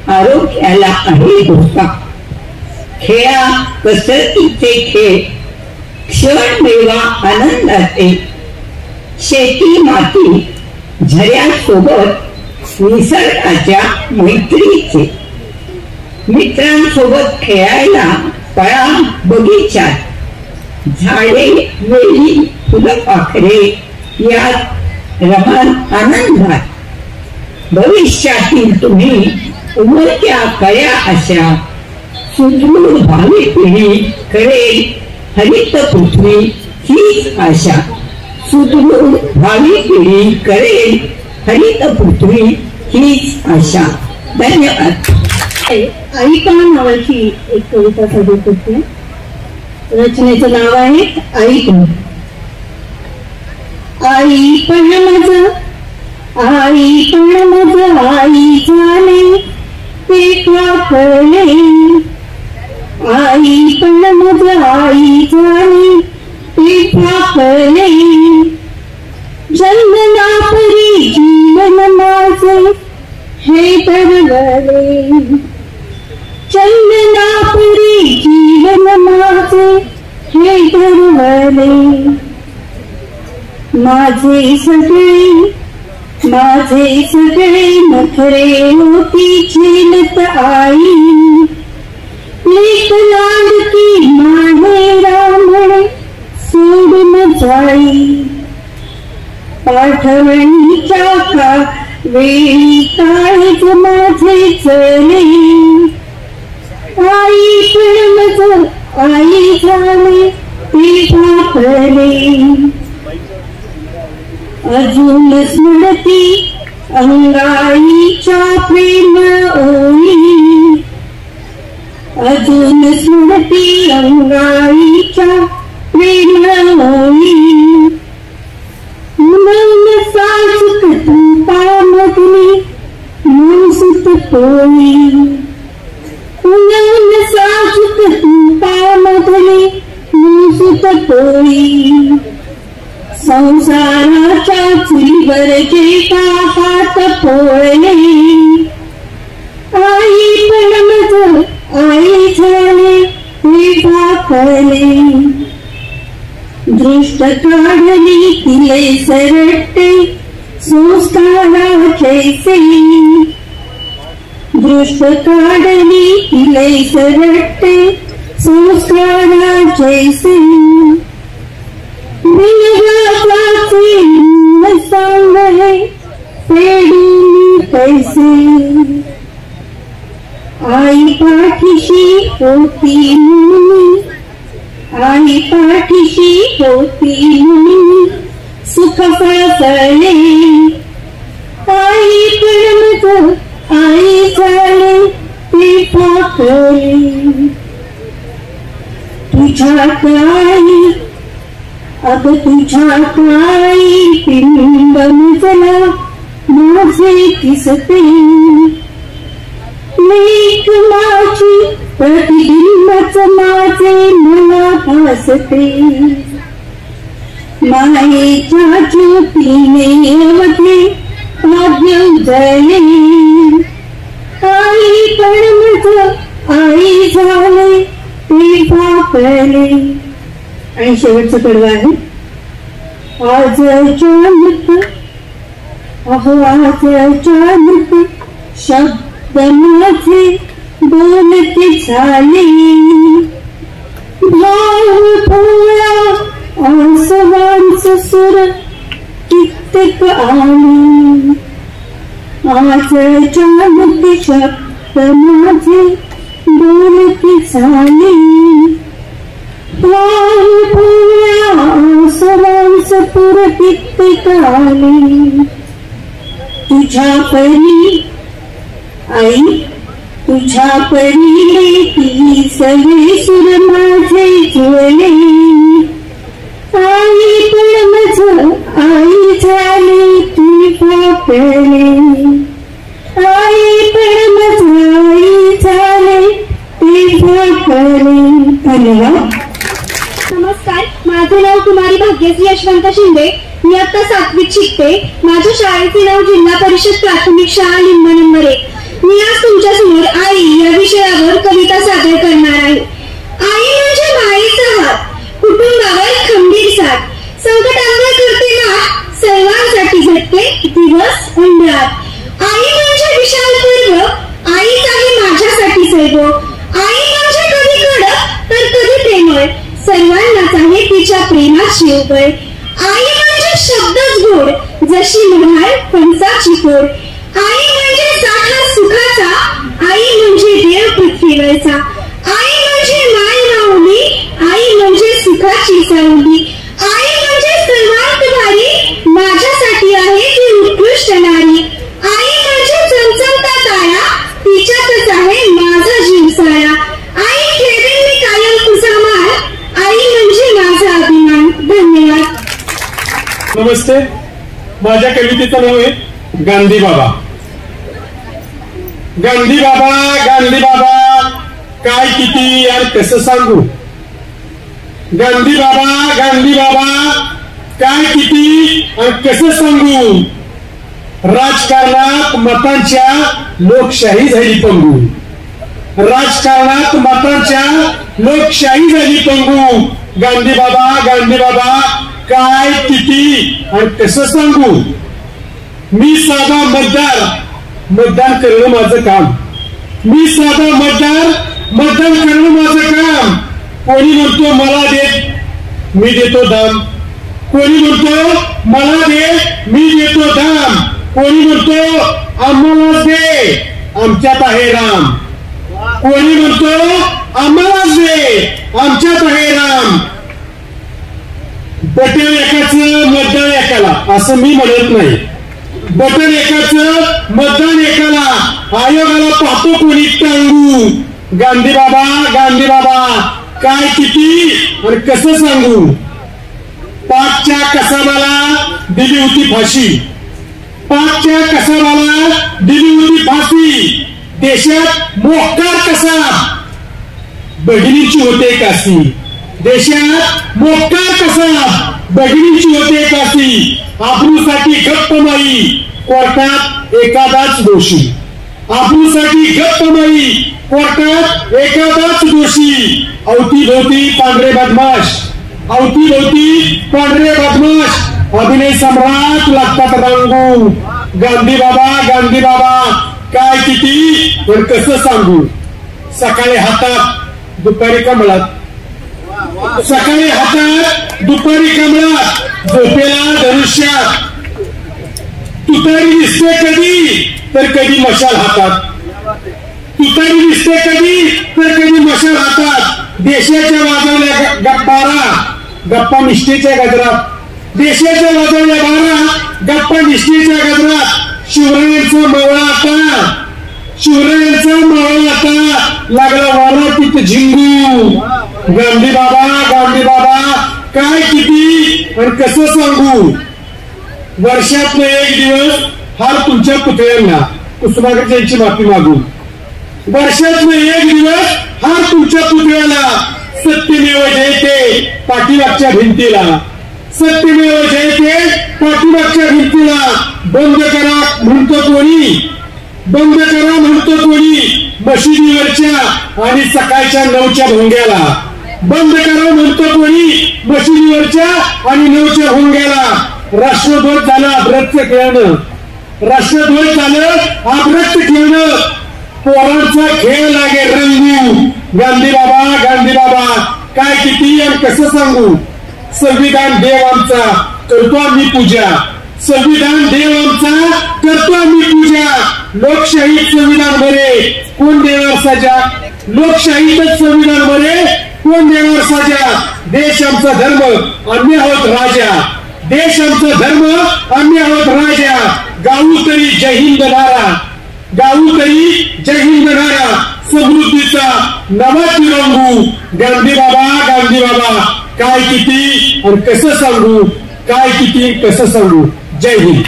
आरोग्याला आहे धोका. खेळा कसरतीचे खेळ, क्षण मिळवा आनंदाचे. शेती माती झऱ्यासोबत निसर्गाच्या मैत्रीचे. मित्रांसोबत खेळायला पळा बगीचात. झाडे वेली फुलपाखरे यात रमान आनंदात. भविष्यातील तुम्ही उमलत्या कळ्या अशा सुदृढ भावी पिढी करेल हरित पृथ्वी हीच आशा. सुदृढ भावी पिढी करेल हरित पृथ्वी हीच आशा. धन्यवाद. आई पण नावाची एक कविता सादर करते. रचनेचं नाव आहे आई पण. आई पण माझ आई पण माझ आई झाले ते कळले. आई पण माझ आई झाले ते कळले. जन्मना परी जीवन माझे हे ठरवले. जन्मना परी जीवन माझे हे ठरवले. माझे सगळे नखरे होती झेलत आई. लेक लाडकी माहेरा म्हणे सोडून जाई. पाठवणीच्या का वेळी काळज माझे चले. आई पण मज आई झाले ते कळले. अजून स्मृती अंगाईच्या प्रेम ओळी. अजून स्मृती अंगाईच्या प्रेम ओळी. मन साजूक तुपामधली मनसुत पोळी. मन साजूक तुपामधली मनसुत पोळी. संसाराच्या चुलीवर जे का हात पोळले. आई पण मज आई झाले ते कळले. दृष्ट काढली तिले सरटे संस्काराचे. दृष्ट काढली तिले सरटे संस्काराचे. सांगले फेडून पैसे. आई पाठीशी होती म्हणून आई पाठीशी होती म्हणून सुख फसले. आई पण आई झाले ते कळले. तुझ्यात आई अग तुझ्यात आई पिंड मुजला माझे किसते. लेक माझी प्रतिबिंबच माझे मला भासते. मायेच्या ज्योतीने अवघे भाग्य उजळले. आई पण मज आई झाले ते कळले. आणि शेवटचं कडवं आहे. आज अचानक अहो आज अचानक शब्द माझे बोलते झाले. भाव भोळा आसवांच सुर कित्येक आले. आज अचानक शब्द माझे बोलते झाले. पुर कित्येक आले. तुझ्या परी आई तुझ्या परी ती सगळे सुर माझे जुळले. आई पण मज आई झाली ती कळले. आई पण मज आई झाले ती कळले. धन्यवाद. नमस्कार, माझे नाव कुमारी भाग्यश्री यशवंत शिंदे. मी आता 7वीत शिकते. माझ्या शाळेचे नाव जिल्हा परिषद प्राथमिक शाळा लिंब नंबर 1. मी आज तुमच्या समोर आई या विषयावर कविता सादर करणार आहे. आई म्हणजे माईचा हात, कुटुंबावर खंबीर साथ, संकटांवर करते मात, सर्वांसाठी झटते दिवस अंधार. आई म्हणजे विशाल पर्व, आईच आहे माझ्यासाठी सर्व. आई म्हणजे कधी कडक तर कधी प्रेमळ, सर्वांनाच आहे तिच्या प्रेमात शिवबळ. आई म्हणजे शब्दच गोड, जशी म्हणाल फणसाची फोड. आई म्हणजे साठा सुखाचा, आई म्हणजे देव पृथ्वीवरचा. आई म्हणजे माय माऊली, आई म्हणजे सुखाची सावली. आई म्हणजे सर्वात भारी, माझ्यासाठी आहे ती उत्कृष्ट नारी. आई म्हणजे चमचमता तारा, तिच्यातच आहे माझा जीव सारा. आई ठेवेन मी कायम तुझा मान, आई म्हणजे माझा अभिमान. धन्यवाद. नमस्ते. माझ्या कवितेचं नाव आहे गांधी बाबा. गांधी बाबा, गांधी बाबा, काय किती आणि कसं सांगू. गांधी बाबा, गांधी बाबा, काय किती आणि कसं सांगू. राजकारणात मतांच्या लोकशाही झाली पंगू. राजकारणात मतांच्या लोकशाही झाली पंगू. गांधी बाबा, गांधी बाबा, काय किती आणि कसं सांगू. मी साधा मतदार, मतदान करणं माझं काम. मी साधा मतदार, मतदान करणं माझं काम. कोणी म्हणतो मला दे, मी देतो दाम. कोणी म्हणतो मला दे, मी देतो दाम. कोणी म्हणतो आम्हालाच दे, आमच्यात आहे राम. कोणी म्हणतो आम्हालाच दे, आमच्यात आहे राम. बटन एकाचं मतदान एकाला असं मी म्हणत नाही. बटन एकाचं मतदान एकाला, आयोगाला पाहतो कोणी टांगू. गांधी बाबा, गांधी बाबा, काय किती आणि कसं सांगू. पाकच्या कसाबाला दिली होती फाशी. पाकच्या कसाबाला दिली होती फाशी. देशात मोक्कार कसाब बहिणीची होते काशी. देशात मोक्कार कसाब बहिणीची होते काशी. आबरूसाठी गप्प माई, कोर्टात एखादाच दोषी. आबरूसाठी गप्प माई, कोर्टात एखादाच दोषी. अवतीभोवती पांढरे बदमाश, अवतीभोवती पांढरे बदमाश, अभिनय सम्राट लागतात रांगू. गांधी बाबा, गांधी बाबा, काय किती पण कसं सांगू. सकाळी हातात दुपारी कमळात, सकाळी हातात दुपारी कमळात, झोपेला धनुष्यात. तुतारी दिसते कधी तर कधी मशाल हातात. तुतारी दिसते कधी तर कधी मशाल हातात. देशाच्या वाजवल्या बारा, गप्पा निष्ठेच्या गजरात. देशाच्या वाजवल्या बारा, गप्पा निष्ठेच्या गजरात. शिवरायांचा मावळा आता, शिवरायांचा मावळा आता, लागला वारा तिथं झिंगू. गांधी बाबा, गांधी बाबा, काय किती आणि कसं सांगू. वर्षातनं एक दिवस हार तुमच्या पुतळ्यांना, कुसुमाग्रज यांची माफी मागून. वर्षातनं एक दिवस हार तुमच्या पुतळ्याला. सत्यमेव जयते पाठीमागच्या भिंतीला. सत्यमेव जयते पाठीमागच्या भिंतीला. बंद करा म्हणतो कोणी, बंद करा म्हणतो कोणी मशिदीवरच्या आणि सकाळच्या 9च्या भोंग्याला. बंद करा म्हणतो कोणी मशिदीवरच्या आणि 9च्या भोंग्याला. राष्ट्रध्वज झालं अभ्रत्य खेळणं, राष्ट्रध्वज झालं अभ्रत्य खेळणं. पोरांचा खेळ लागे रंगू. गांधी बाबा, गांधी बाबा, काय किती आणि कसं सांगू. संविधान देव आमचा करतो आम्ही पूजा. संविधान देव आमचा करतो आम्ही पूजा. लोकशाहीत संविधान बरे कोण देणार सजा. लोकशाहीतच संविधान बरे कोण देणार सजा. देश आमचा धर्म आम्ही आहोत राजा. देश आमचा धर्म आम्ही आहोत राजा. गाऊ तरी जय हिंद नारा, गाऊ तरी जय हिंद नारा. समृद्धीचा नवा तिरंगू. गांधी बाबा, गांधी बाबा, काय किती आणि कसं सांगू. काय किती कसं सांगू. जय हिंद.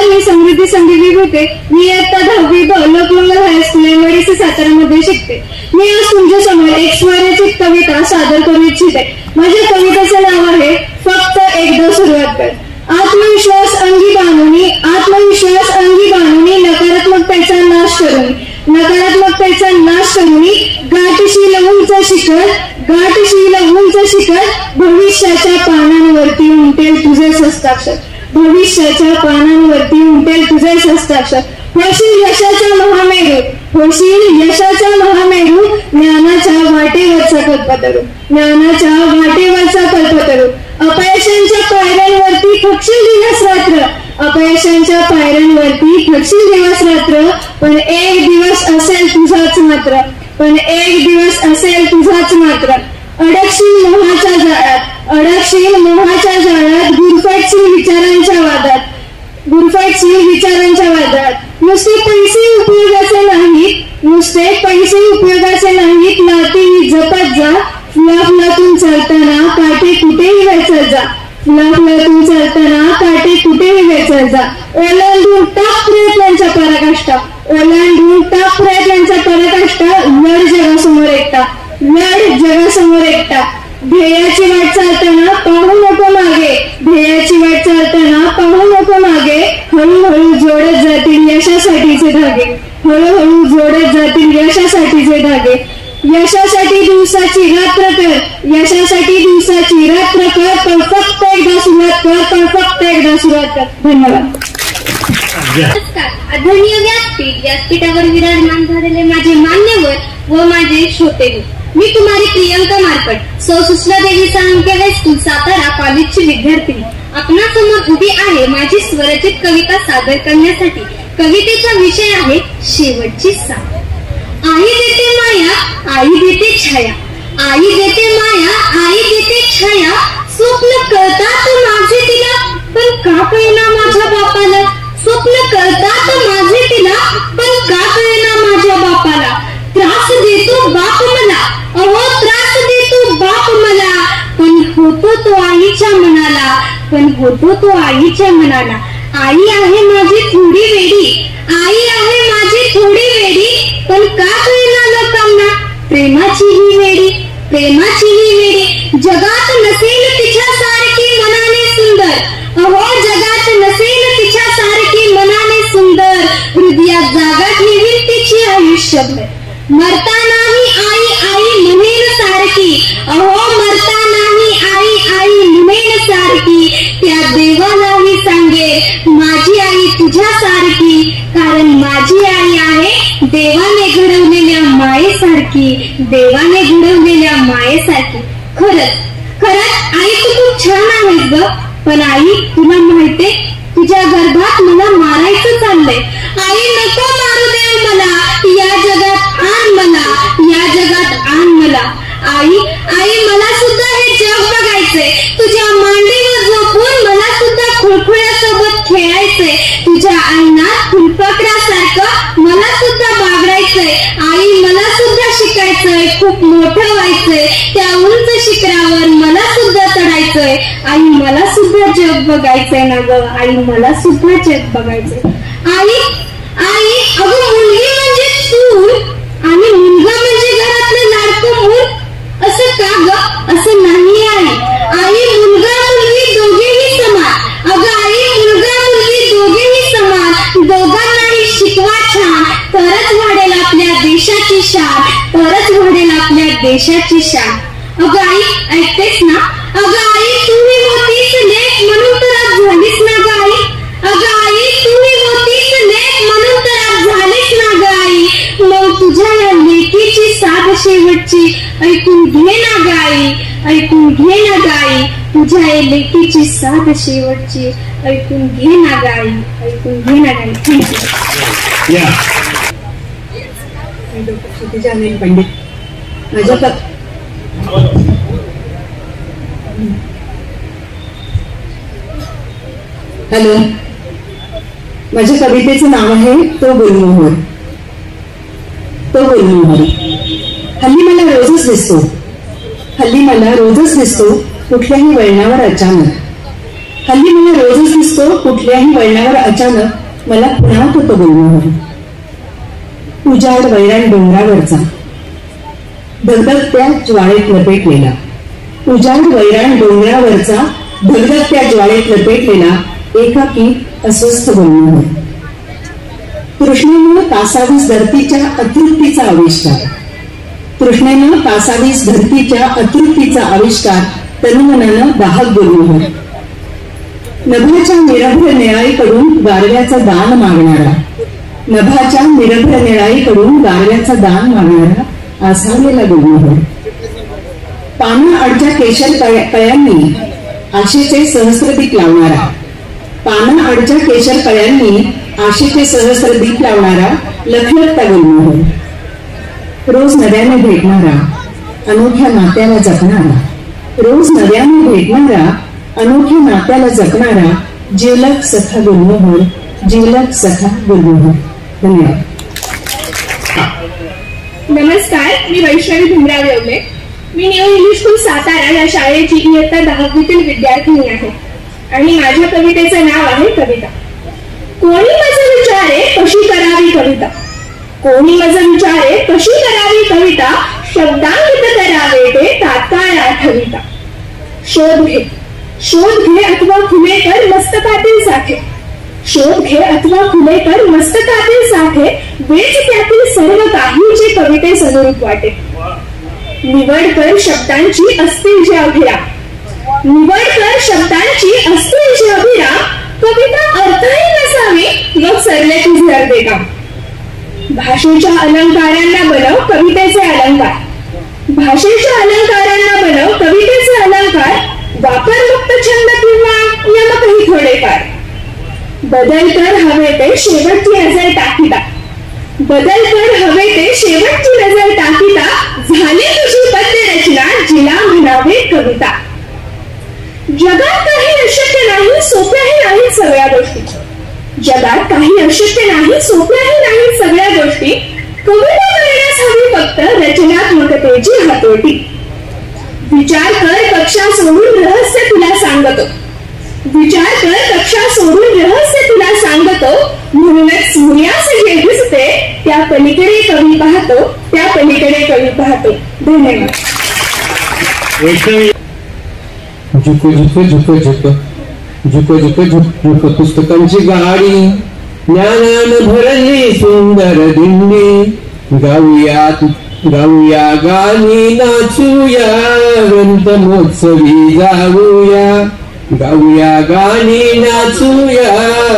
मी समृद्धी संगीत होते. मी आता 10वी लोकमंगल हायस्कूल एमआयडीसी सातारामध्ये शिकते. मी आज तुमच्या समोर एक स्वरचित कविता सादर करू इच्छिते. माझ्या कवितेचं नाव आहे फक्त एकदा सुरुवात कर. आत्मविश्वास अंगी बांधून, आत्मविश्वास अंगी बांधून नकार कमतरतेचा नाश करून गाठशील उंच शिखर, गाठशील उंच शिखर, भविष्याच्या पानांवरती उमटेल तुझे हस्ताक्षर, भविष्याच्या पानांवरती उमटेल तुझे हस्ताक्षर. होशील यशाचा महामेरू, होशील यशाचा महामेरू, ज्ञानाच्या वाटेवरचा कल्पतरू, ज्ञानाच्या वाटेवरचा कल्पतरू. अपयशांच्या पायऱ्यांवरती थकशील दिवस रात्र, अपयशांच्या पायऱ्यांवरती थकशील दिवस रात्र, पण एक दिवस असेल तुझाच मात्र, पण एक दिवस असेल तुझाच मात्र. अडकशील मोहाच्या जाळ्यात, अडकशील मोहाच्या जाळ्यात, गुरफटशील विचारांच्या वादात, गुरफटशील विचारांच्या वादात. नुसते पैसे उपयोगाचे नाहीत, नुसते पैसे उपयोगाचे नाहीत, नाती जपत जा. फुलाफुलातून चालताना काटे कुठेही वेचत जा, फुलाफुलातून चालताना काटे कुठेही वेचत जा. ओलांडून टाक प्रयत्नांच्या पराकाष्ठा, ओलांडून टाक प्रयत्नांच्या पराकाष्ठा. लढ जगासमोर एकटा, लढ जगासमोर एकटा. ध्येयाची वाट चालताना पाहू नको मागे, ध्येयाची वाट चालताना पाहू नको मागे. हळूहळू जोडत जातील यशासाठीचे धागे, हळूहळू जोडत जातील यशासाठीचे धागे. यशासाठी दिवसाची रात्र कर, यशासाठी दिवसाची रात्र कर, पण फक्त एकदा सुरुवात कर, पण फक्त एकदा सुरुवात कर. धन्यवाद. नमस्कार. आदरणीय व्यासपीठ, व्यासपीठावर विराजमान झालेले माझे मान्यवर व माझे श्रोते, मी कुमारी प्रियंका मारकट, सौ सुशला देवी साळुंखे हायस्कूल सातारा कॉलेजची विद्यार्थिनी आपणासमोर उभी आहे माझी स्वरचित कविता सादर करण्यासाठी. कवितेचा विषय आहे शेवटची साथ. आई देते माया, आई देते छाया, आई देते माया, आई देते छाया. स्वप्न कळतात माझे तिला, पण का कळेना माझ्या बापाला. स्वप्न कळतात माझे तिला, पण का कळेना माझ्या बापाला. त्रास देतो बाप मला, अहो त्रास देतो बाप मला, पण होतो तो आईच्या मनाला, पण होतो तो आईच्या मनाला. आई आहे माझी थोडी वेडी, आई आहे माझी थोडी वेडी, पण का कळेना लोकांना प्रेमाची ही वेडी, प्रेमाची ही वेडी. जगात नसेल तिच्यासारखी मनाने सुंदर, अहो जगात नसेल तिच्यासारखी मनाने सुंदर. हृदयात जागा ठेवील तिची आयुष्यभर, मरता नाही आई आई म्हणेन सारखी, अहो मरता नाही आई आई म्हणेन सारखी. त्या देवालाही सांगे माझी आई तुझ्यासारखी, कारण माझी आई आहे देवाने घडवलेल्या मायेसारखी, देवाने घडवलेल्या मायेसारखी. खरंच खरंच आई तू खूप छान आहेस ग, पण आई तुला माहितीये तुझ्या गर्भात मला मारायचं चाललंय. आई नको मारू देव मला, या जगात आण मला, या जगात आण मला. आई आई मला सुद्धा हे जग बघायचंय, तुझ्या मांडीवर झोपून मला सुद्धा खुळखुळ्यासोबत खेळायचंय, तुझ्या अंगणात फुलपाखरासारखं मला सुद्धा बागडायचंय. आई मला सुद्धा शिकायचंय, खूप मोठं व्हायचंय, त्या उंच शिखरावर मला सुद्धा चढायचंय. आई मला सुद्धा जग बघायचंय ना ग, आई मला सुद्धा जग बघायचंय. आई आई अगं मुलगी म्हणजे चूल आणि मुलगा म्हणजे घरातलं लाडकं मूल, असं का ग? असं नाही आई. आई मुलगा मुलगी दोघेही समान, अगं आई मुलगा मुलगी दोघेही समान. दोघांनाही शिकवा छान, तरच वाढेल आपल्या देशाची शान, तरच वाढेल आपल्या देशाची शान. अगं आई ऐकतेस ना, अगं आई तुम्ही होतीस लेक म्हणून तर आज झालीस ना ग आई. अगं आई तुम्ही होतीस लेक म्हणून तर आज झालीस ना ग आई. मग तुझ्या या लेकीची साध शेवटची ऐकून घे ना ग आई, ऐकून घे ना ग आई. तुझ्या या लेकीची साध शेवटची ऐकून घे ना ग आई, ऐकून घे ना ग आई. थँक्यू. मी डॉक्टर क्षितिजा अनिल पंडित. माझ्या हॅलो, माझ्या कवितेचं नाव आहे तो गुलमोहर. तो गुलमोहर हल्ली मला रोजच दिसतो, हल्ली मला रोजच दिसतो कुठल्याही वळणावर अचानक, हल्ली मला रोजच दिसतो कुठल्याही वळणावर अचानक. मला पुन्हा तो गुलमोहर, उजाड वैराण डोंगरावरचा, धगधगत्या ज्वाळेत लपेटलेला, उजाड वैराण डोंगरावरचा, धगधगत्या ज्वाळेत लपेटलेला एकाकी अस्वस्थ गुलमोहर. तृष्णेनं कासावीस धरतीच्या अतृप्तीचा आविष्कार, तृष्णेनं कासावीस धरतीच्या अतृप्तीचा आविष्कार, तनुमनानं दाहक गुरुमोहर. नभाच्या निरभ्र निळाईकडून गारव्याचं दान मागणारा, नभाच्या निरभ्र निळाईकडून गारव्याचं दान मागणारा आसावलेला गुरुमोहर. पानं अडच्या केशर कळ्यांनी आशेचे सहस्रदीप लावणारा, पानं अडच्या केशर कळ्यांनी आशेचे सहस्रदीप लावणारा लखलखता गुरुमोहर. रोज नव्याने भेटणारा अनोख्या नात्याला जपणारा, रोज नव्याने भेटणारा अनोख्या नात्याला जपणारा जिवलग सखा गुरुमोहर, जिवलग सखा गुरुमोहर. धन्यवाद. नमस्कार, मी वैष्णवी भीमराव येवले. मी न्यू इंग्लिश स्कूल सातारा या शाळेची इयत्ता 10वीतील विद्यार्थिनी आहे आणि माझ्या कवितेचं नाव आहे कविता. कोणी मज विचारे कशी करावी कविता, कोणी मज विचारे कशी करावी कविता, शब्दांकित करावे ते तात्काळ आठविता. शोध घे, शोध घे अथवा खुले कर मस्तकातील साठे, शोध घे अथवा खुले कर मस्तकातील साठे, वेच त्यातील सर्व काही जे कविते सदरूप वाटे. निवड कर शब्दांची असतील जे अभिरा, निवड कर शब्दांची असतील जे अभिरा, कविता अर्थही नसावी मग सरले तुझे अर्धे काम. भाषेच्या अलंकारांना बनव कवितेचे अलंकार, भाषेच्या अलंकारांना बनव कवितेचे अलंकार, वापर मुक्त छंद किंवा यमकही थोडेफार. बदल कर हवे ते शेवटची नजर टाकीता, बदल कर हवे ते शेवटची नजर टाकीता, झाली तुझी पद्य रचना जिला म्हणावे कविता. जगात काही अशक्य नाही सोप्याही नाही सगळ्या गोष्टी, जगात काही अशक्य नाही सोप्याही नाही सगळ्या गोष्टी, कविता करण्यास हवी फक्त रचनात्मकतेची हातोटी. विचार कर कक्षा सोडून रहस्य तुला सांगतो, विचार कर कक्षा सोडून रहस्य तुला सांगतो, म्हणूनच सूर्यास जे दिसते त्या पलीकडे कवी पाहतो, त्या पलीकडे कवी पाहतो. धन्यवाद. झुक झुक झुक झुक झुक झुक झुक झुक पुस्तकांची गाडी, ज्ञानानं भरली सुंदर दिंडी, गाऊयात गाऊया गाणी नाचूया, ग्रंथ महोत्सवी जाऊया, गाऊया गाणी नाचूया,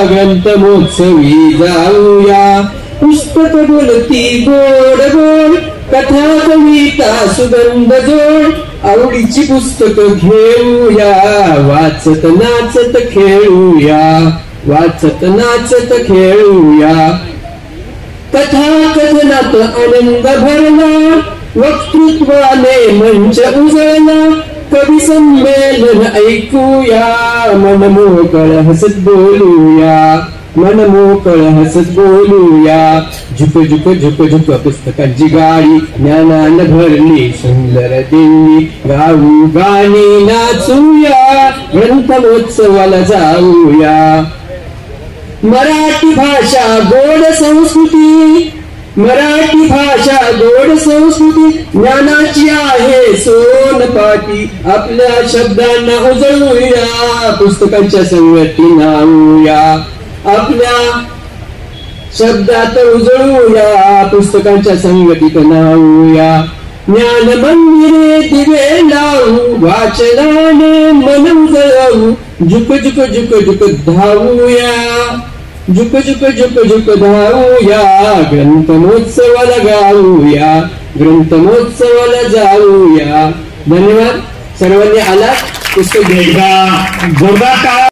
ग्रंथ महोत्सवी जाऊया. पुस्तक बोलती गोड गोड, कथा कविता सुगंध जोड, आवडीची पुस्तक घेऊया, वाचत नाचत खेळूया, वाचत नाचत खेळूया. कथा कथनात आनंद भरला, वक्तृत्वाने मंच उजळला, कवी संमेलन ऐकूया, मन मोकळ हसत बोलूया, मन मोकळ हसत बोलूया. झुक झुक झुक झुक पुस्तकांची गाडी, ज्ञानानं भरली सुंदर दिंडी, गाऊ गाणी नाचूया, ग्रंथ महोत्सवाला जाऊया. मराठी भाषा गोड संस्कृती, मराठी भाषा गोड संस्कृती, ज्ञानाची आहे सोनपाटी, आपल्या शब्दांना उजळूया, पुस्तकांच्या संगती नाऊया, आपल्या शब्दात उजळूया, पुस्तकांच्या संगतीत नाऊया. ज्ञान मंदिरे दिवे लावू, वाचनाने मन उजळवू, झुक झुक झुक झुक धावूया, झुक झुक झुक झुक धावूया, ग्रंथ महोत्सवाला गाऊया, ग्रंथ महोत्सवाला जाऊया. धन्यवाद. सर्वांनी आला पुस्तक एकदा जोरदार टाळ्या